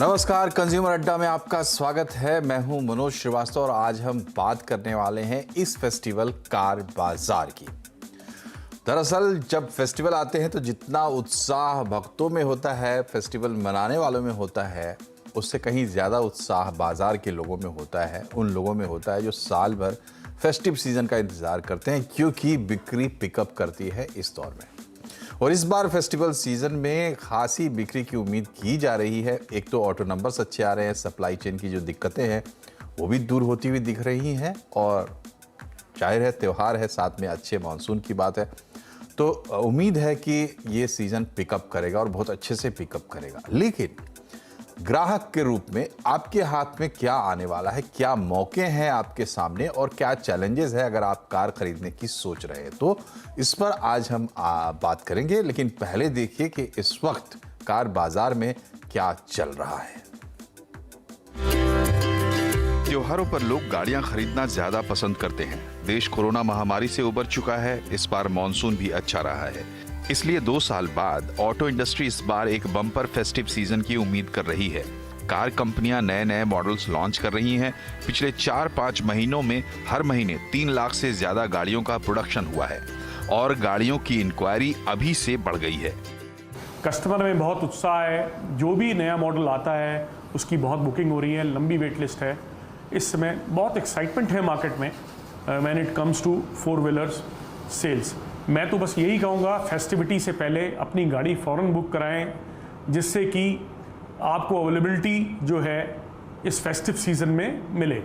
नमस्कार, कंज्यूमर अड्डा में आपका स्वागत है। मैं हूं मनोज श्रीवास्तव और आज हम बात करने वाले हैं इस फेस्टिवल कार बाजार की। दरअसल जब फेस्टिवल आते हैं तो जितना उत्साह भक्तों में होता है, फेस्टिवल मनाने वालों में होता है, उससे कहीं ज़्यादा उत्साह बाजार के लोगों में होता है। उन लोगों में होता है जो साल भर फेस्टिव सीजन का इंतज़ार करते हैं, क्योंकि बिक्री पिकअप करती है इस दौर में। और इस बार फेस्टिवल सीजन में खासी बिक्री की उम्मीद की जा रही है। एक तो ऑटो नंबर्स अच्छे आ रहे हैं, सप्लाई चेन की जो दिक्कतें हैं वो भी दूर होती हुई दिख रही हैं, और जाहिर है त्यौहार है, साथ में अच्छे मानसून की बात है, तो उम्मीद है कि ये सीज़न पिकअप करेगा और बहुत अच्छे से पिकअप करेगा। लेकिन ग्राहक के रूप में आपके हाथ में क्या आने वाला है, क्या मौके हैं आपके सामने और क्या चैलेंजेस है अगर आप कार खरीदने की सोच रहे हैं, तो इस पर आज हम बात करेंगे। लेकिन पहले देखिए कि इस वक्त कार बाजार में क्या चल रहा है। त्योहारों पर लोग गाड़ियां खरीदना ज्यादा पसंद करते हैं। देश कोरोना महामारी से उबर चुका है, इस बार मॉनसून भी अच्छा रहा है, इसलिए 2 साल बाद ऑटो इंडस्ट्री इस बार एक बम्पर फेस्टिव सीजन की उम्मीद कर रही है। कार कंपनियां नए मॉडल्स लॉन्च कर रही हैं। पिछले 4-5 महीनों में हर महीने 3 लाख से ज्यादा गाड़ियों का प्रोडक्शन हुआ है और गाड़ियों की इंक्वायरी अभी से बढ़ गई है। कस्टमर में बहुत उत्साह है, जो भी नया मॉडल आता है उसकी बहुत बुकिंग हो रही है, लंबी वेट लिस्ट है। इस समय बहुत एक्साइटमेंट है मार्केट में when it comes to 4 wheelers sales. मैं तो बस यही कहूँगा, फेस्टिविटी से पहले अपनी गाड़ी फ़ौरन बुक कराएं, जिससे कि आपको अवेलेबिलिटी जो है इस फेस्टिव सीजन में मिले।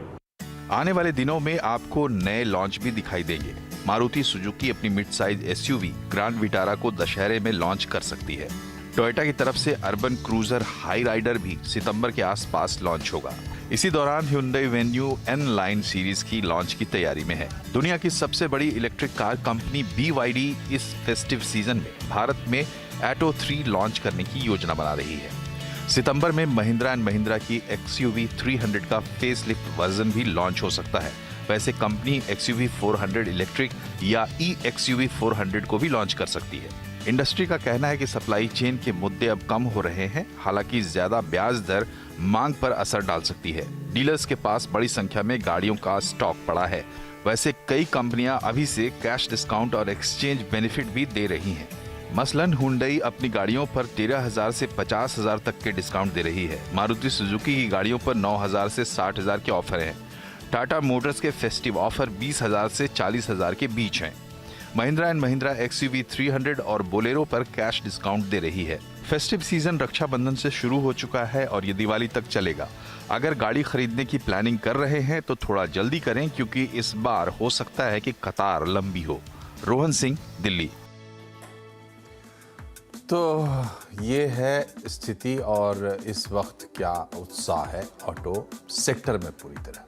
आने वाले दिनों में आपको नए लॉन्च भी दिखाई देंगे। मारुति सुजुकी अपनी mid size SUV grand Vitara को दशहरे में लॉन्च कर सकती है। टोयोटा की तरफ से अर्बन क्रूजर हाई राइडर भी सितंबर के आसपास लॉन्च होगा। इसी दौरान Hyundai Venue N line series की लॉन्च की तैयारी में है। दुनिया की सबसे बड़ी इलेक्ट्रिक कार कंपनी BYD इस फेस्टिव सीजन में भारत में एटो 3 लॉन्च करने की योजना बना रही है। सितंबर में महिंद्रा एंड महिंद्रा की XUV 300 का फेसलिफ्ट वर्जन भी लॉन्च हो सकता है। वैसे कंपनी XUV 400 इलेक्ट्रिक या eXUV 400 को भी लॉन्च कर सकती है। इंडस्ट्री का कहना है कि सप्लाई चेन के मुद्दे अब कम हो रहे हैं, हालांकि ज्यादा ब्याज दर मांग पर असर डाल सकती है। डीलर्स के पास बड़ी संख्या में गाड़ियों का स्टॉक पड़ा है। वैसे कई कंपनियां अभी से कैश डिस्काउंट और एक्सचेंज बेनिफिट भी दे रही हैं। मसलन Hyundai अपनी गाड़ियों पर 13,000 से 50,000 तक के डिस्काउंट दे रही है। मारुति सुजुकी की गाड़ियों पर 9,000 से 60,000 के ऑफर हैं। टाटा मोटर्स के फेस्टिव ऑफर 20,000 से 40,000 के बीच हैं। महिंद्रा एंड महिंद्रा XUV 300 और बोलेरो पर कैश डिस्काउंट दे रही है। फेस्टिव सीजन रक्षाबंधन से शुरू हो चुका है और ये दिवाली तक चलेगा। अगर गाड़ी खरीदने की प्लानिंग कर रहे हैं तो थोड़ा जल्दी करें, क्योंकि इस बार हो सकता है कि कतार लंबी हो। रोहन सिंह, दिल्ली। तो ये है स्थिति और इस वक्त क्या उत्साह है ऑटो सेक्टर में पूरी तरह।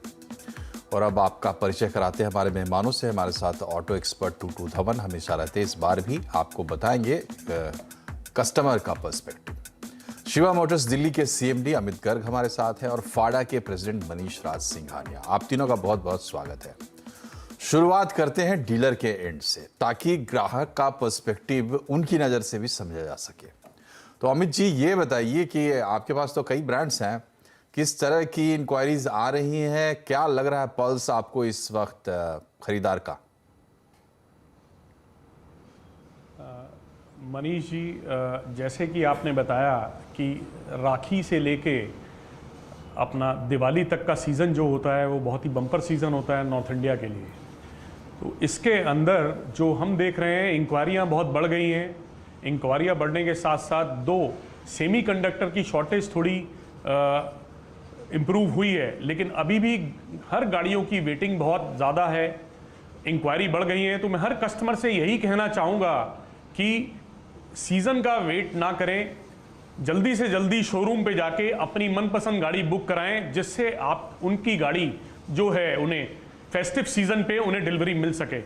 और अब आपका परिचय कराते हैं हमारे मेहमानों से। हमारे साथ ऑटो एक्सपर्ट टूटू धवन हमेशा रहते हैं, इस बार भी आपको बताएंगे कस्टमर का पर्सपेक्टिव। शिवा मोटर्स दिल्ली के CMD अमित गर्ग हमारे साथ हैं और फाडा के प्रेसिडेंट मनीष राज सिंघानिया। आप तीनों का बहुत बहुत स्वागत है। शुरुआत करते हैं डीलर के एंड से, ताकि ग्राहक का पर्सपेक्टिव उनकी नज़र से भी समझा जा सके। तो अमित जी, ये बताइए कि आपके पास तो कई ब्रांड्स हैं, किस तरह की इंक्वायरीज आ रही हैं, क्या लग रहा है पल्स आपको इस वक्त खरीदार का? मनीष जी, जैसे कि आपने बताया कि राखी से लेके अपना दिवाली तक का सीज़न जो होता है वो बहुत ही बम्पर सीज़न होता है नॉर्थ इंडिया के लिए। तो इसके अंदर जो हम देख रहे हैं, इंक्वायरियाँ बहुत बढ़ गई हैं। इंक्वायरियाँ बढ़ने के साथ साथ 2 सेमीकंडक्टर की शॉर्टेज थोड़ी इम्प्रूव हुई है, लेकिन अभी भी हर गाड़ियों की वेटिंग बहुत ज़्यादा है। इंक्वायरी बढ़ गई है, तो मैं हर कस्टमर से यही कहना चाहूँगा कि सीज़न का वेट ना करें, जल्दी से जल्दी शोरूम पे जाके अपनी मनपसंद गाड़ी बुक कराएं, जिससे आप उनकी गाड़ी जो है उन्हें फेस्टिव सीज़न पे उन्हें डिलीवरी मिल सके।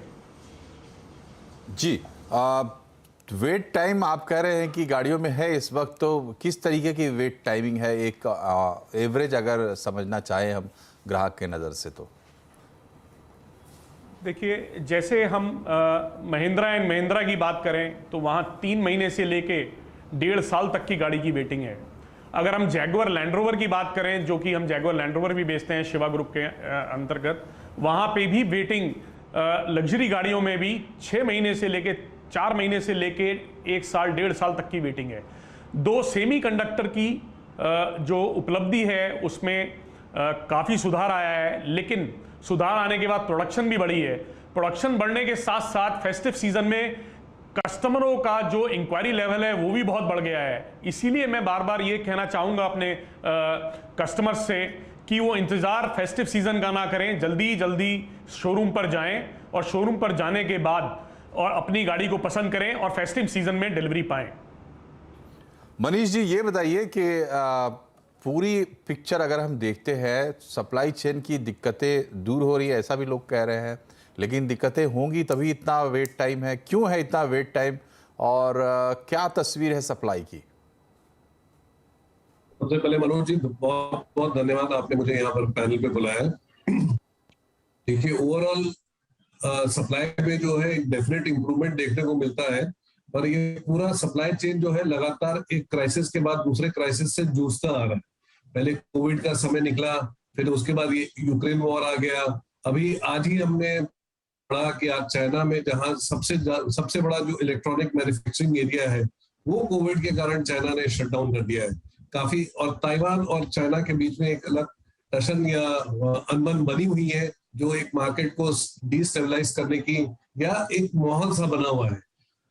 जी, वेट टाइम आप कह रहे हैं कि गाड़ियों में है इस वक्त, तो किस तरीके की वेट टाइमिंग है, एक एवरेज अगर समझना चाहें हम ग्राहक के नज़र से? तो देखिए, जैसे हम महिंद्रा एंड महिंद्रा की बात करें तो वहाँ 3 महीने से लेके 1.5 साल तक की गाड़ी की वेटिंग है। अगर हम जैगुआर लैंड रोवर की बात करें, जो कि हम जैगुआर लैंड रोवर भी बेचते हैं शिवा ग्रुप के अंतर्गत, वहाँ पे भी वेटिंग लग्जरी गाड़ियों में भी 6 महीने से लेके 4 महीने से लेके 1 साल 1.5 साल तक की वेटिंग है। 2 सेमीकंडक्टर की जो उपलब्धि है उसमें काफ़ी सुधार आया है, लेकिन सुधार आने के बाद प्रोडक्शन भी बढ़ी है। प्रोडक्शन बढ़ने के साथ साथ फेस्टिव सीजन में कस्टमरों का जो इंक्वायरी लेवल है वो भी बहुत बढ़ गया है। इसीलिए मैं बार बार ये कहना चाहूँगा अपने कस्टमर्स से कि वो इंतज़ार फेस्टिव सीजन का ना करें, जल्दी जल्दी शोरूम पर जाएं और शोरूम पर जाने के बाद और अपनी गाड़ी को पसंद करें और फेस्टिव सीजन में डिलीवरी पाएं। मनीष जी, ये बताइए कि पूरी पिक्चर अगर हम देखते हैं, सप्लाई चेन की दिक्कतें दूर हो रही है ऐसा भी लोग कह रहे हैं, लेकिन दिक्कतें होंगी तभी इतना वेट टाइम है। क्यों है इतना वेट टाइम और क्या तस्वीर है सप्लाई की? सबसे पहले मनोज जी बहुत बहुत धन्यवाद, आपने मुझे यहाँ पर पैनल पे बुलाया है। देखिए, ओवरऑल सप्लाई पे जो है एक डेफिनेट इंप्रूवमेंट देखने को मिलता है, पर ये पूरा सप्लाई चेन जो है लगातार एक क्राइसिस के बाद दूसरे क्राइसिस से जूझता आ रहा है। पहले कोविड का समय निकला, फिर उसके बाद ये यूक्रेन वॉर आ गया, अभी आज ही हमने पढ़ा कि आज चाइना में जहां सबसे बड़ा जो इलेक्ट्रॉनिक मैन्युफैक्चरिंग एरिया है वो कोविड के कारण चाइना ने शट डाउन कर दिया है काफी, और ताइवान और चाइना के बीच में एक अलग टशन या अनबन बनी हुई है जो एक मार्केट को डिस्टेबलाइज करने की या एक माहौल सा बना हुआ है।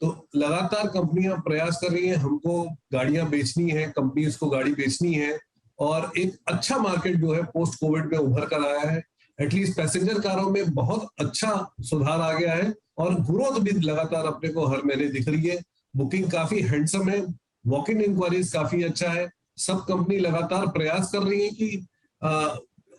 तो लगातार कंपनियां प्रयास कर रही हैं, हमको गाड़ियां बेचनी है, कंपनीज को गाड़ी बेचनी है, और एक अच्छा मार्केट जो है पोस्ट कोविड में उभर कर आया है। एटलीस्ट पैसेंजर कारों में बहुत अच्छा सुधार आ गया है और ग्रोथ भी लगातार अपने को हर महीने दिख रही है। बुकिंग काफी हैंडसम है, वॉक इन इंक्वायरीज काफी अच्छा है। सब कंपनी लगातार प्रयास कर रही है कि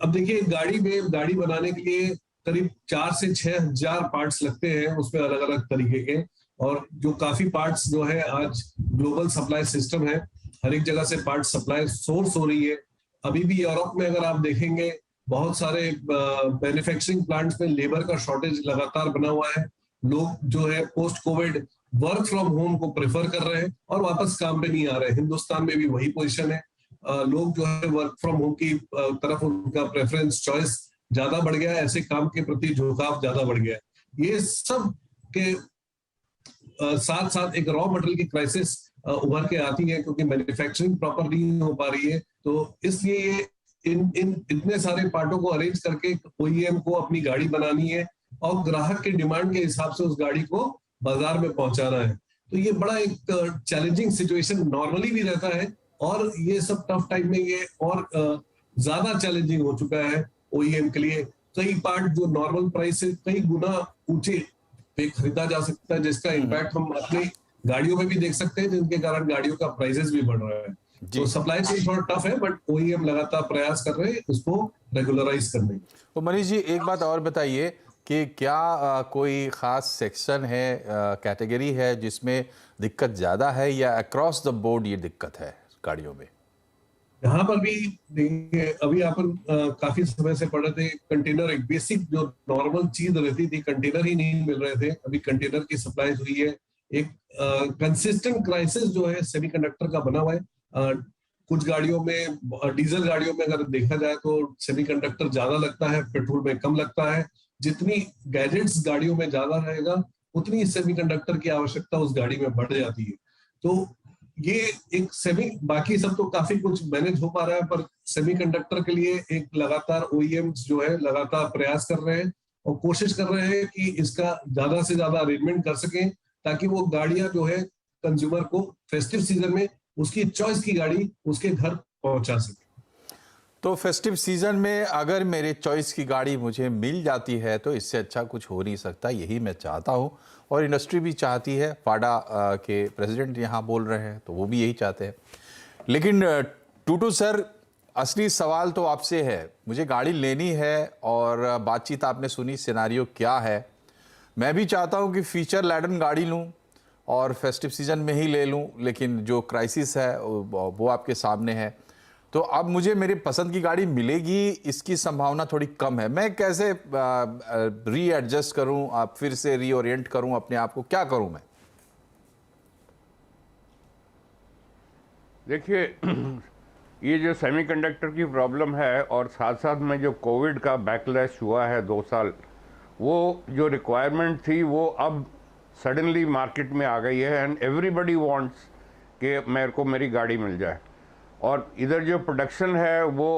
अब देखिए, गाड़ी बनाने के लिए करीब 4 से 6 हजार पार्ट्स लगते हैं, उसमें अलग अलग तरीके के, और जो काफी पार्ट्स जो है आज ग्लोबल सप्लाई सिस्टम है, हर एक जगह से पार्ट सप्लाई सोर्स हो रही है। अभी भी यूरोप में अगर आप देखेंगे बहुत सारे मैन्युफैक्चरिंग प्लांट्स में लेबर का शॉर्टेज लगातार बना हुआ है। लोग जो है post Covid work from home को प्रेफर कर रहे हैं और वापस काम पे नहीं आ रहे हैं। हिंदुस्तान में भी वही पोजीशन है। लोग जो है वर्क फ्रॉम होम की तरफ उनका प्रेफरेंस चॉइस ज्यादा बढ़ गया है, ऐसे काम के प्रति झुकाव ज्यादा बढ़ गया है। ये सब के साथ साथ एक रॉ मटेरियल की क्राइसिस उभर के आती है क्योंकि मैन्युफैक्चरिंग प्रॉपर नहीं हो पा रही है। तो इसलिए ये इतने सारे पार्टों को अरेंज करके ओईएम को अपनी गाड़ी बनानी है और ग्राहक के डिमांड के हिसाब से उस गाड़ी को बाजार में पहुंचाना है। तो ये बड़ा एक चैलेंजिंग सिचुएशन नॉर्मली भी रहता है, और ये सब टफ टाइम में ये और ज्यादा चैलेंजिंग हो चुका है ओईएम के लिए। कई पार्ट जो नॉर्मल प्राइस से कई गुना ऊंचे पे खरीदा जा सकता है, जिसका इम्पैक्ट हम अपनी गाड़ियों में भी देख सकते हैं, जिनके कारण गाड़ियों का प्राइसेस भी बढ़ रहा है। तो सप्लाई चेन थोड़ा टफ है, बट ओईएम लगातार प्रयास कर रहे हैं उसको रेगुलराइज करने की। तो मनीष जी, एक बात और बताइए कि क्या कोई खास सेक्शन है, कैटेगरी है जिसमें दिक्कत ज्यादा है, या अक्रॉस द बोर्ड ये दिक्कत है गाड़ियों में? यहाँ पर भी देखिए, अभी अपन काफी समय से पढ़ रहे थे, कंटेनर एक बेसिक जो नॉर्मल चीज रहती थी, कंटेनर ही नहीं मिल रहे थे। अभी कंटेनर की सप्लाई हुई है। एक कंसिस्टेंट क्राइसिस जो है सेमीकंडक्टर का बना हुआ है। कुछ गाड़ियों में, डीजल गाड़ियों में अगर देखा जाए तो सेमीकंडक्टर ज्यादा लगता है, पेट्रोल में कम लगता है। जितनी गैजेट्स गाड़ियों में ज्यादा रहेगा उतनी सेमीकंडक्टर की आवश्यकता उस गाड़ी में बढ़ जाती है। तो ये एक बाकी सब तो काफी कुछ मैनेज हो पा रहा है, पर सेमीकंडक्टर के लिए एक लगातार ओईएम्स जो है लगातार प्रयास कर रहे हैं और कोशिश कर रहे हैं कि इसका ज्यादा से ज्यादा अरेंजमेंट कर सकें, ताकि वो गाड़ियां जो है कंज्यूमर को फेस्टिव सीजन में उसकी चॉइस की गाड़ी उसके घर पहुंचा सके। तो फेस्टिव सीजन में अगर मेरे चॉइस की गाड़ी मुझे मिल जाती है तो इससे अच्छा कुछ हो नहीं सकता, यही मैं चाहता हूं और इंडस्ट्री भी चाहती है। फाडा के प्रेसिडेंट यहां बोल रहे हैं तो वो भी यही चाहते हैं। लेकिन टूटू सर, असली सवाल तो आपसे है। मुझे गाड़ी लेनी है और बातचीत आपने सुनी, सिनारियो क्या है। मैं भी चाहता हूं कि फीचर लैडन गाड़ी लूं और फेस्टिव सीजन में ही ले लूं, लेकिन जो क्राइसिस है वो आपके सामने है। तो अब मुझे मेरी पसंद की गाड़ी मिलेगी, इसकी संभावना थोड़ी कम है। मैं कैसे रीएडजस्ट करूं, आप फिर से रीओरिएंट करूं अपने आप को, क्या करूं मैं? देखिए, ये जो सेमीकंडक्टर की प्रॉब्लम है और साथ साथ में जो कोविड का बैकलैश हुआ है 2 साल, वो जो रिक्वायरमेंट थी वो अब सडनली मार्केट में आ गई है एंड एवरीबडी वांट्स कि मेरे को मेरी गाड़ी मिल जाए। और इधर जो प्रोडक्शन है वो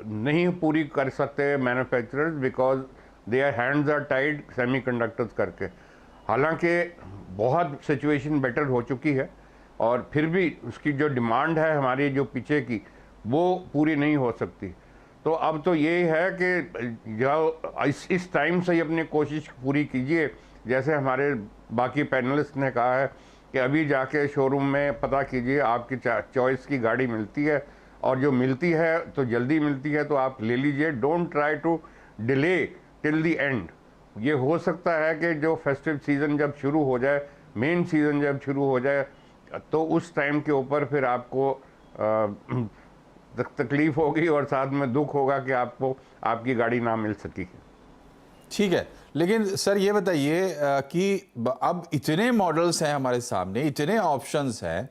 नहीं पूरी कर सकते manufacturers because their hands are tied semiconductors करके। हालांकि बहुत सिचुएशन बेटर हो चुकी है और फिर भी उसकी जो डिमांड है हमारी जो पीछे की वो पूरी नहीं हो सकती। तो अब तो ये है कि जो इस टाइम से ही अपनी कोशिश पूरी कीजिए। जैसे हमारे बाकी पैनलिस्ट ने कहा है कि अभी जाके शोरूम में पता कीजिए, आपकी चॉइस की गाड़ी मिलती है और जो मिलती है तो जल्दी मिलती है तो आप ले लीजिए। Don't try to delay till the end. ये हो सकता है कि जो फेस्टिव सीज़न जब शुरू हो जाए, मेन सीज़न जब शुरू हो जाए, तो उस टाइम के ऊपर फिर आपको तकलीफ होगी और साथ में दुख होगा कि आपको आपकी गाड़ी ना मिल सकी। ठीक है, लेकिन सर ये बताइए कि अब इतने मॉडल्स हैं हमारे सामने, इतने ऑप्शंस हैं,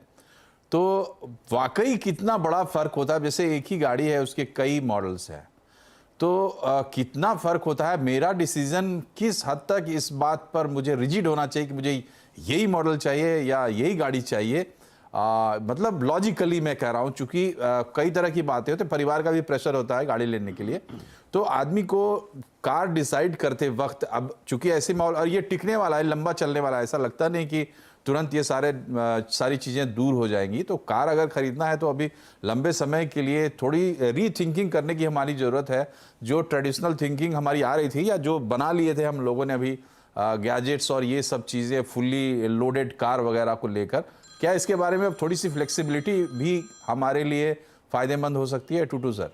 तो वाकई कितना बड़ा फ़र्क होता है? जैसे एक ही गाड़ी है, उसके कई मॉडल्स हैं, तो कितना फ़र्क होता है? मेरा डिसीज़न किस हद तक इस बात पर मुझे रिजिड होना चाहिए कि मुझे यही मॉडल चाहिए या यही गाड़ी चाहिए? मतलब लॉजिकली मैं कह रहा हूँ, चूँकि कई तरह की बातें होती हैं, परिवार का भी प्रेशर होता है गाड़ी लेने के लिए, तो आदमी को कार डिसाइड करते वक्त अब चूँकि ऐसे माहौल और ये टिकने वाला है, लंबा चलने वाला है, ऐसा लगता नहीं कि तुरंत ये सारी चीज़ें दूर हो जाएंगी। तो कार अगर ख़रीदना है तो अभी लंबे समय के लिए थोड़ी रीथिंकिंग करने की हमारी ज़रूरत है। जो ट्रेडिशनल थिंकिंग हमारी आ रही थी या जो बना लिए थे हम लोगों ने अभी गैजेट्स और ये सब चीज़ें, फुल्ली लोडेड कार वगैरह को लेकर, क्या इसके बारे में अब थोड़ी सी फ्लेक्सिबिलिटी भी हमारे लिए फ़ायदेमंद हो सकती है? टूटू सर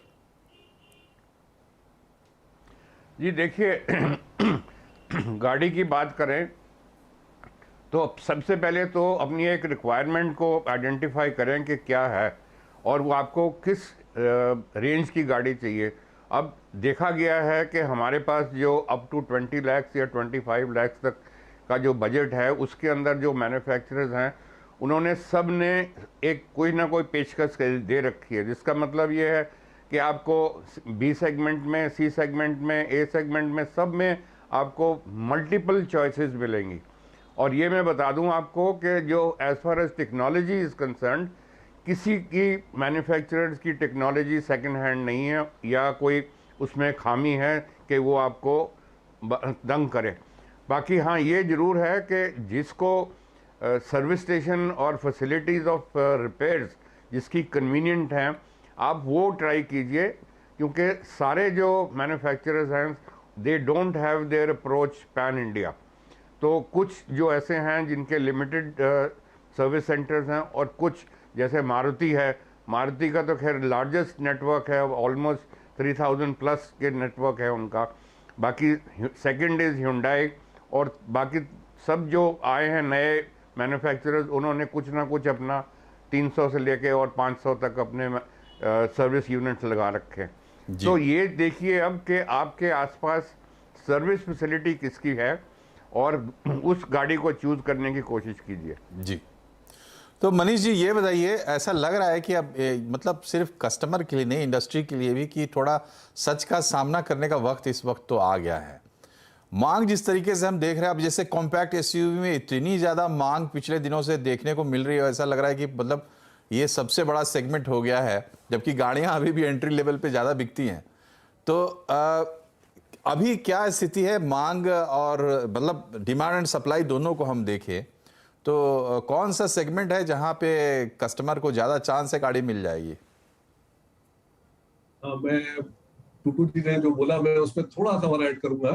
जी देखिए, गाड़ी की बात करें तो सबसे पहले तो अपनी एक रिक्वायरमेंट को आइडेंटिफाई करें कि क्या है और वो आपको किस रेंज की गाड़ी चाहिए। अब देखा गया है कि हमारे पास जो अप टू 20 लाख या 25 लाख तक का जो बजट है, उसके अंदर जो मैन्युफैक्चरर्स हैं उन्होंने सब ने एक कोई ना कोई पेशकश दे रखी है, जिसका मतलब ये है कि आपको बी सेगमेंट में, सी सेगमेंट में, ए सेगमेंट में, सब में आपको मल्टीपल चॉइसेस मिलेंगी। और ये मैं बता दूं आपको कि जो as far as technology is concern, किसी की मैन्युफैक्चरर्स की टेक्नोलॉजी सेकंड हैंड नहीं है या कोई उसमें खामी है कि वो आपको दंग करे। बाकी हाँ, ये ज़रूर है कि जिसको सर्विस स्टेशन और फैसिलिटीज़ ऑफ रिपेयर्स जिसकी कन्वीनियंट हैं, आप वो ट्राई कीजिए, क्योंकि सारे जो मैन्युफैक्चरर्स हैं they don't have their approach pan India. तो कुछ जो ऐसे हैं जिनके लिमिटेड सर्विस सेंटर्स हैं और कुछ जैसे मारुति है, मारुति का तो खैर लार्जेस्ट नेटवर्क है, ऑलमोस्ट 3000 प्लस के नेटवर्क है उनका। बाकी सेकंड इज़ Hyundai और बाकी सब जो आए हैं नए मैन्युफैक्चरर्स, उन्होंने कुछ ना कुछ अपना 300 से लेके और 500 तक अपने सर्विस यूनिट्स लगा रखे। तो ये देखिए अब कि आपके आसपास सर्विस फैसिलिटी किसकी है और उस गाड़ी को चूज करने की कोशिश कीजिए। जी, तो मनीष जी ये बताइए, ऐसा लग रहा है कि अब मतलब सिर्फ कस्टमर के लिए नहीं, इंडस्ट्री के लिए भी, कि थोड़ा सच का सामना करने का वक्त इस वक्त तो आ गया है। मांग जिस तरीके से हम देख रहे हैं, अब जैसे कॉम्पैक्ट एसयूवी में इतनी ज़्यादा मांग पिछले दिनों से देखने को मिल रही है, ऐसा लग रहा है कि मतलब ये सबसे बड़ा सेगमेंट हो गया है, जबकि गाड़ियां अभी भी एंट्री लेवल पे ज़्यादा बिकती हैं। तो अभी क्या स्थिति है मांग और मतलब डिमांड एंड सप्लाई दोनों को हम देखें तो कौन सा सेगमेंट है जहां पे कस्टमर को ज़्यादा चांस है गाड़ी मिल जाएगी? मैं टूटू जी ने जो बोला मैं उसमें थोड़ा सा और ऐड करूंगा।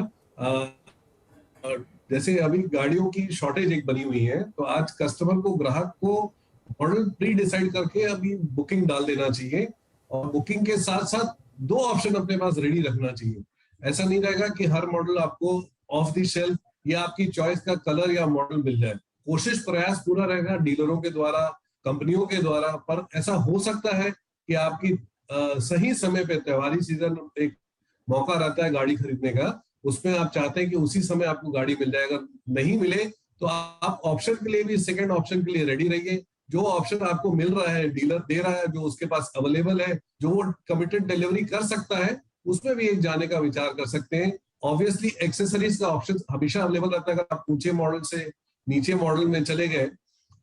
जैसे अभी गाड़ियों की शॉर्टेज एक बनी हुई है, तो आज कस्टमर को, ग्राहक को मॉडल प्री डिसाइड करके अभी बुकिंग डाल देना चाहिए और बुकिंग के साथ साथ 2 ऑप्शन अपने पास रेडी रखना चाहिए। ऐसा नहीं रहेगा कि हर मॉडल आपको ऑफ द शेल्फ या आपकी चॉइस का कलर या मॉडल मिल जाए। कोशिश प्रयास पूरा रहेगा डीलरों के द्वारा, कंपनियों के द्वारा, पर ऐसा हो सकता है कि आपकी सही समय पे त्योहारी सीजन एक मौका रहता है गाड़ी खरीदने का, उसमें आप चाहते हैं कि उसी समय आपको गाड़ी मिल जाए। अगर नहीं मिले तो आप ऑप्शन के लिए भी, सेकंड ऑप्शन के लिए रेडी रहिए। जो ऑप्शन आपको मिल रहा है, डीलर दे रहा है, जो उसके पास अवेलेबल है, जो वो कमिटेड डिलीवरी कर सकता है, उसमें भी एक जाने का विचार कर सकते हैं। ऑब्वियसली एक्सेसरीज का ऑप्शन हमेशा अवेलेबल रहता है। अगर आप ऊंचे मॉडल से नीचे मॉडल में चले गए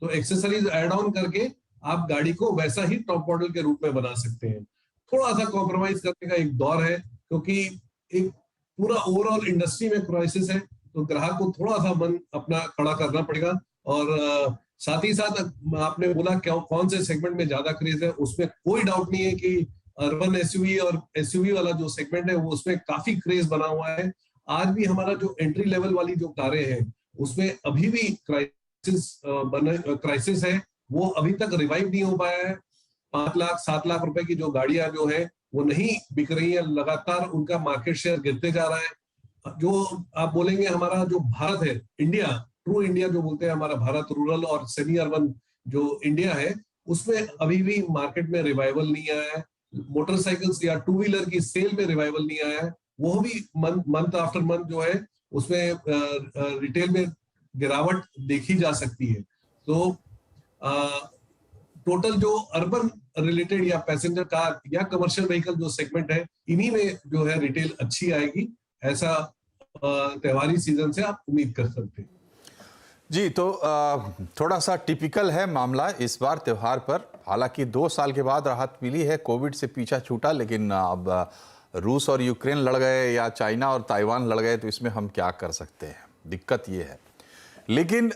तो एक्सेसरीज ऐड ऑन करके आप गाड़ी को वैसा ही टॉप मॉडल के रूप में बना सकते हैं। थोड़ा सा कॉम्प्रोमाइज करने का एक दौर है, क्योंकि एक पूरा ओवरऑल इंडस्ट्री में क्राइसिस है, तो ग्राहक को थोड़ा सा मन अपना खड़ा करना पड़ेगा। और साथ ही साथ आपने बोला कौन से सेगमेंट में ज्यादा क्रेज है, उसमें कोई डाउट नहीं है कि अर्बन एसयूवी और एसयूवी वाला जो सेगमेंट है वो उसमें काफी क्रेज बना हुआ है। आज भी हमारा जो एंट्री लेवल वाली जो कारें हैं उसमें अभी भी क्राइसिस है, वो अभी तक रिवाइव नहीं हो पाया है। 5 लाख 7 लाख रुपए की जो गाड़ियां जो है वो नहीं बिक रही है, लगातार उनका मार्केट शेयर गिरते जा रहा है। जो आप बोलेंगे हमारा जो भारत है, इंडिया, ट्रू इंडिया जो बोलते हैं, हमारा भारत रूरल और सेमी अर्बन जो इंडिया है, उसमें अभी भी मार्केट में रिवाइवल नहीं आया है। मोटरसाइकिल्स या टू व्हीलर की सेल में रिवाइवल नहीं आया है, वो भी मंथ आफ्टर मंथ जो है उसमें रिटेल में गिरावट देखी जा सकती है। तो टोटल जो अर्बन रिलेटेड या पैसेंजर कार या कमर्शियल व्हीकल जो सेगमेंट है, इन्हीं में जो है रिटेल अच्छी आएगी, ऐसा त्योहारी सीजन से आप उम्मीद कर सकते हैं। जी, तो थोड़ा सा टिपिकल है मामला इस बार त्योहार पर। हालांकि 2 साल के बाद राहत मिली है, कोविड से पीछा छूटा, लेकिन अब रूस और यूक्रेन लड़ गए या चाइना और ताइवान लड़ गए, तो इसमें हम क्या कर सकते हैं, दिक्कत ये है। लेकिन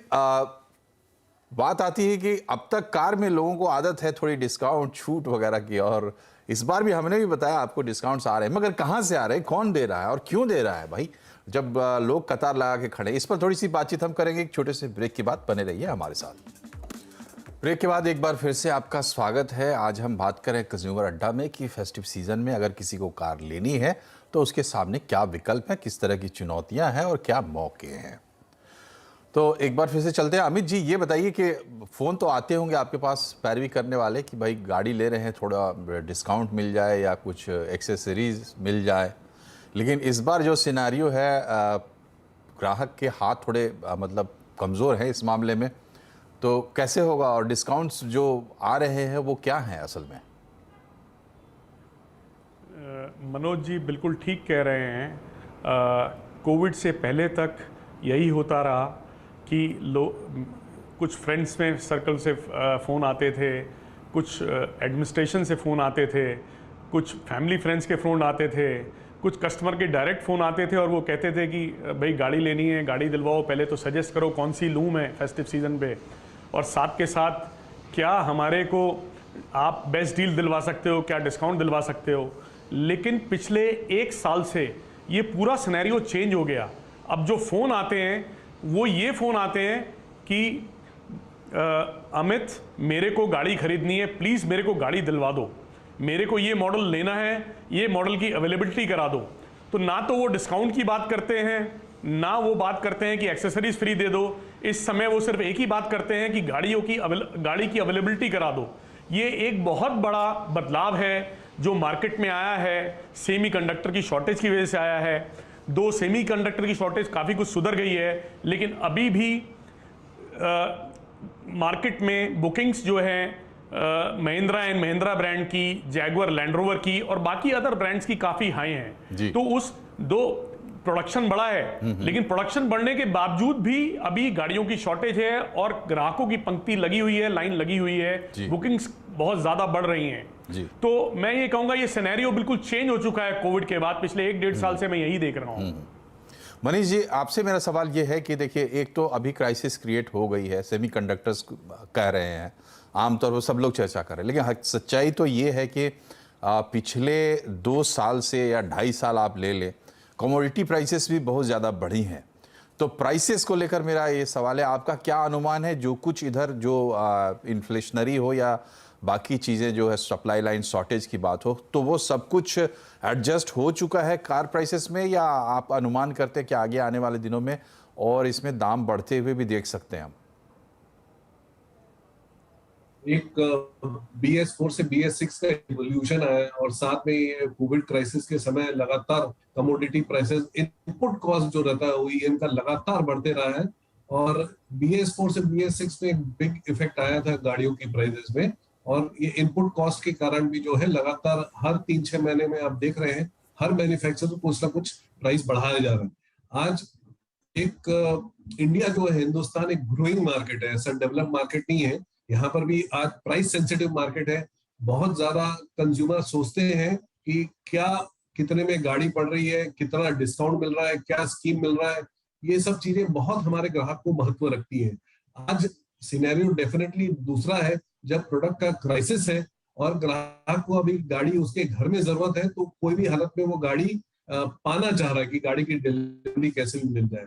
बात आती है कि अब तक कार में लोगों को आदत है थोड़ी डिस्काउंट छूट वगैरह की, और इस बार भी हमने भी बताया आपको डिस्काउंट्स आ रहे हैं, मगर कहाँ से आ रहे हैं, कौन दे रहा है और क्यों दे रहा है भाई, जब लोग कतार लगा के खड़े। इस पर थोड़ी सी बातचीत हम करेंगे एक छोटे से ब्रेक के बाद। बने रहिए हमारे साथ। ब्रेक के बाद एक बार फिर से आपका स्वागत है। आज हम बात करें कंज्यूमर अड्डा में कि फेस्टिव सीजन में अगर किसी को कार लेनी है तो उसके सामने क्या विकल्प है, किस तरह की चुनौतियां हैं और क्या मौके हैं। तो एक बार फिर से चलते हैं। अमित जी, ये बताइए कि फ़ोन तो आते होंगे आपके पास पैरवी करने वाले कि भाई गाड़ी ले रहे हैं, थोड़ा डिस्काउंट मिल जाए या कुछ एक्सेसरीज मिल जाए, लेकिन इस बार जो सिनेरियो है ग्राहक के हाथ थोड़े मतलब कमज़ोर हैं इस मामले में, तो कैसे होगा और डिस्काउंट्स जो आ रहे हैं वो क्या हैं असल में? मनोज जी बिल्कुल ठीक कह रहे हैं। कोविड से पहले तक यही होता रहा कि कुछ फ्रेंड्स में सर्कल से फ़ोन आते थे, कुछ एडमिनिस्ट्रेशन से फ़ोन आते थे, कुछ फैमिली फ्रेंड्स के फ़ोन आते थे, कुछ कस्टमर के डायरेक्ट फ़ोन आते थे और वो कहते थे कि भाई गाड़ी लेनी है, गाड़ी दिलवाओ, पहले तो सजेस्ट करो कौन सी लूँ मैं फेस्टिव सीज़न पे, और साथ के साथ क्या हमारे को आप बेस्ट डील दिलवा सकते हो, क्या डिस्काउंट दिलवा सकते हो। लेकिन पिछले 1 साल से ये पूरा सिनेरियो चेंज हो गया। अब जो फ़ोन आते हैं वो ये फ़ोन आते हैं कि अमित मेरे को गाड़ी ख़रीदनी है, प्लीज़ मेरे को गाड़ी दिलवा दो, मेरे को ये मॉडल लेना है, ये मॉडल की अवेलेबिलिटी करा दो। तो ना तो वो डिस्काउंट की बात करते हैं, ना वो बात करते हैं कि एक्सेसरीज फ्री दे दो। इस समय वो सिर्फ एक ही बात करते हैं कि गाड़ी की अवेलेबिलिटी करा दो। ये एक बहुत बड़ा बदलाव है जो मार्केट में आया है, सेमीकंडक्टर की शॉर्टेज की वजह से आया है। 2 सेमीकंडक्टर की शॉर्टेज काफ़ी कुछ सुधर गई है, लेकिन अभी भी मार्केट में बुकिंग्स जो है महिंद्रा एंड महिंद्रा ब्रांड की, जैगुआर लैंड रोवर की और बाकी अदर ब्रांड्स की काफ़ी हाई हैं। तो उस प्रोडक्शन बढ़ा है, लेकिन प्रोडक्शन बढ़ने के बावजूद भी अभी गाड़ियों की शॉर्टेज है और ग्राहकों की पंक्ति लगी हुई है, लाइन लगी हुई है, बुकिंग्स बहुत ज़्यादा बढ़ रही हैं। तो मैं ये कहूँगा ये सिनेरियो बिल्कुल चेंज हो चुका है कोविड के बाद। पिछले 1-1.5 साल से मैं यही देख रहा हूँ। मनीष जी, आपसे मेरा सवाल ये है कि देखिए, एक तो अभी क्राइसिस क्रिएट हो गई है, सेमीकंडक्टर्स कह रहे हैं, आमतौर पर सब लोग चर्चा कर रहे हैं, लेकिन सच्चाई तो ये है कि पिछले 2 साल से या 2.5 साल आप ले लें, कमोडिटी प्राइसेस भी बहुत ज़्यादा बढ़ी हैं। तो प्राइसेस को लेकर मेरा ये सवाल है, आपका क्या अनुमान है, जो कुछ इधर जो इन्फ्लेशनरी हो या बाकी चीज़ें जो है सप्लाई लाइन शॉर्टेज की बात हो, तो वो सब कुछ एडजस्ट हो चुका है कार प्राइसेस में, या आप अनुमान करते हैं कि आगे आने वाले दिनों में और इसमें दाम बढ़ते हुए भी देख सकते हैं हम? एक BS4 से BS6 का इवोल्यूशन है और साथ में ये कोविड क्राइसिस के समय लगातार कमोडिटी प्राइसेस, इनपुट कॉस्ट जो रहता है OEM का लगातार बढ़ते रहा है। और BS4 से BS6 में एक बिग इफेक्ट आया था गाड़ियों की प्राइसेस में, और ये इनपुट कॉस्ट के कारण भी जो है लगातार हर 3-6 महीने में आप देख रहे हैं हर मैन्युफैक्चरर कुछ ना कुछ प्राइस बढ़ाया जा रहा है। आज एक इंडिया जो है, हिंदुस्तान एक ग्रोइंग मार्केट है, ऐसा डेवलप मार्केट नहीं है। यहाँ पर भी आज प्राइस सेंसिटिव मार्केट है। बहुत ज्यादा कंज्यूमर सोचते हैं कि क्या कितने में गाड़ी पड़ रही है, कितना डिस्काउंट मिल रहा है, क्या स्कीम मिल रहा है। ये सब चीजें बहुत हमारे ग्राहक को महत्व रखती है। आज सिनेरियो डेफिनेटली दूसरा है, जब प्रोडक्ट का क्राइसिस है और ग्राहक को अभी गाड़ी उसके घर में जरूरत है, तो कोई भी हालत में वो गाड़ी पाना चाह रहा है कि गाड़ी की डिलीवरी कैसे भी मिल जाए।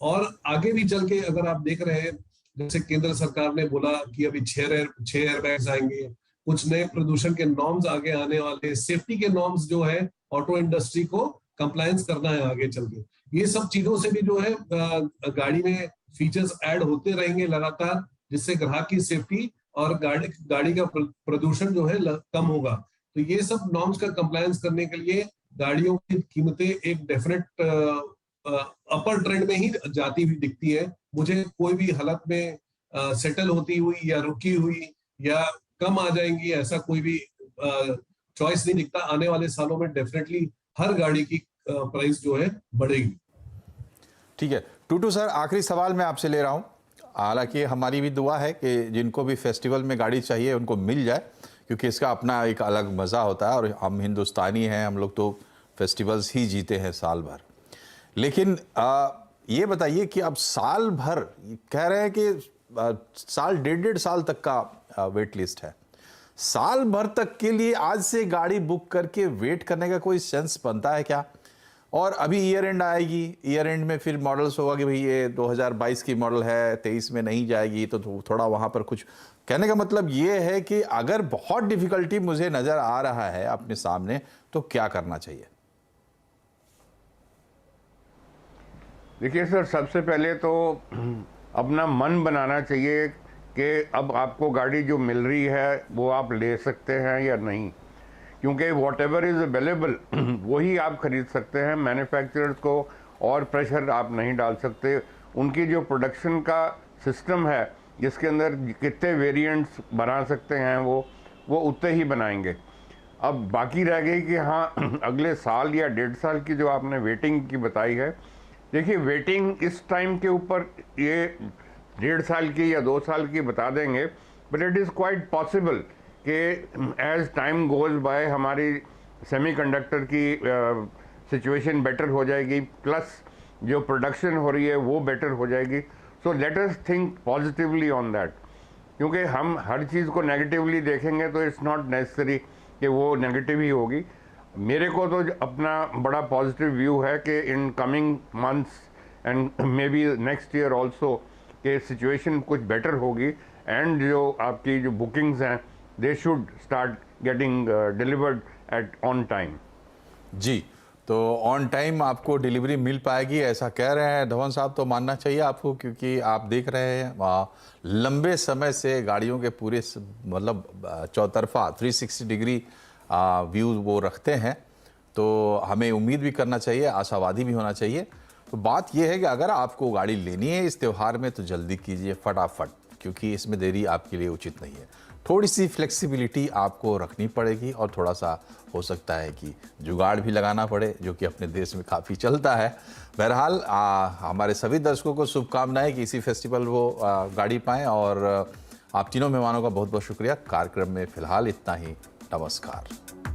और आगे भी चल के अगर आप देख रहे हैं, जैसे केंद्र सरकार ने बोला कि अभी 6 एयरबैग्स आएंगे, कुछ नए प्रदूषण के नॉर्म्स आगे आने वाले, सेफ्टी के नॉर्म्स जो है ऑटो इंडस्ट्री को कंप्लायंस करना है आगे चल के। ये सब चीजों से भी जो है गाड़ी में फीचर्स ऐड होते रहेंगे लगातार, जिससे ग्राहक की सेफ्टी और गाड़ी का प्रदूषण जो है कम होगा। तो ये सब नॉर्म्स का कंप्लायंस करने के लिए गाड़ियों की कीमतें एक डेफिनेट अपर ट्रेंड में ही जाती हुई दिखती है। मुझे कोई भी हालत में सेटल होती हुई या रुकी हुई या कम आ जाएंगी, ऐसा कोई भी चॉइस नहीं दिखता। आने वाले सालों में डेफिनेटली हर गाड़ी की प्राइस जो है बढ़ेगी। ठीक है टूटू सर, आखिरी सवाल मैं आपसे ले रहा हूँ। हालांकि हमारी भी दुआ है कि जिनको भी फेस्टिवल में गाड़ी चाहिए उनको मिल जाए, क्योंकि इसका अपना एक अलग मज़ा होता है। और हम हिंदुस्तानी हैं, हम लोग तो फेस्टिवल्स ही जीते हैं साल भर। लेकिन ये बताइए कि अब साल भर कह रहे हैं कि साल 1.5 साल तक का वेट लिस्ट है। साल भर तक के लिए आज से गाड़ी बुक करके वेट करने का कोई सेंस बनता है क्या? और अभी ईयर एंड आएगी, ईयर एंड में फिर मॉडल्स होगा कि भाई ये 2022 की मॉडल है, 23 में नहीं जाएगी, तो थोड़ा वहाँ पर कुछ। कहने का मतलब ये है कि अगर बहुत डिफिकल्टी मुझे नज़र आ रहा है अपने सामने, तो क्या करना चाहिए? देखिए सर, सबसे पहले तो अपना मन बनाना चाहिए कि अब आपको गाड़ी जो मिल रही है वो आप ले सकते हैं या नहीं, क्योंकि वॉट एवर इज़ अवेलेबल वही आप खरीद सकते हैं। मैन्युफैक्चरर्स को और प्रेशर आप नहीं डाल सकते। उनकी जो प्रोडक्शन का सिस्टम है, जिसके अंदर कितने वेरिएंट्स बना सकते हैं वो उतने ही बनाएंगे। अब बाकी रह गई कि हाँ अगले साल या 1.5 साल की जो आपने वेटिंग की बताई है, देखिए वेटिंग इस टाइम के ऊपर ये 1.5 साल की या 2 साल की बता देंगे, but it is quite possible कि एज टाइम गोज बाय हमारी सेमीकंडक्टर की सिचुएशन बेटर हो जाएगी, प्लस जो प्रोडक्शन हो रही है वो बेटर हो जाएगी। So let us think positively on that, क्योंकि हम हर चीज़ को नेगेटिवली देखेंगे तो इट्स नॉट नेसेसरी कि वो नेगेटिव ही होगी। मेरे को तो अपना बड़ा पॉजिटिव व्यू है कि in coming months and may be next year also कि सिचुएशन कुछ बेटर होगी, एंड जो आपकी जो बुकिंग्स हैं they should start getting delivered at on time. जी, तो ऑन टाइम आपको डिलीवरी मिल पाएगी ऐसा कह रहे हैं धवन साहब, तो मानना चाहिए आपको, क्योंकि आप देख रहे हैं लंबे समय से गाड़ियों के पूरे मतलब चौतरफा 360 डिग्री व्यू वो रखते हैं। तो हमें उम्मीद भी करना चाहिए, आशावादी भी होना चाहिए। तो बात यह है कि अगर आपको गाड़ी लेनी है इस त्यौहार में तो जल्दी कीजिए फटाफट, क्योंकि इसमें देरी आपके लिए उचित नहीं है। थोड़ी सी फ्लेक्सिबिलिटी आपको रखनी पड़ेगी और थोड़ा सा हो सकता है कि जुगाड़ भी लगाना पड़े, जो कि अपने देश में काफ़ी चलता है। बहरहाल हमारे सभी दर्शकों को शुभकामनाएं कि इसी फेस्टिवल वो गाड़ी पाएँ। और आप तीनों मेहमानों का बहुत बहुत शुक्रिया। कार्यक्रम में फ़िलहाल इतना ही। नमस्कार।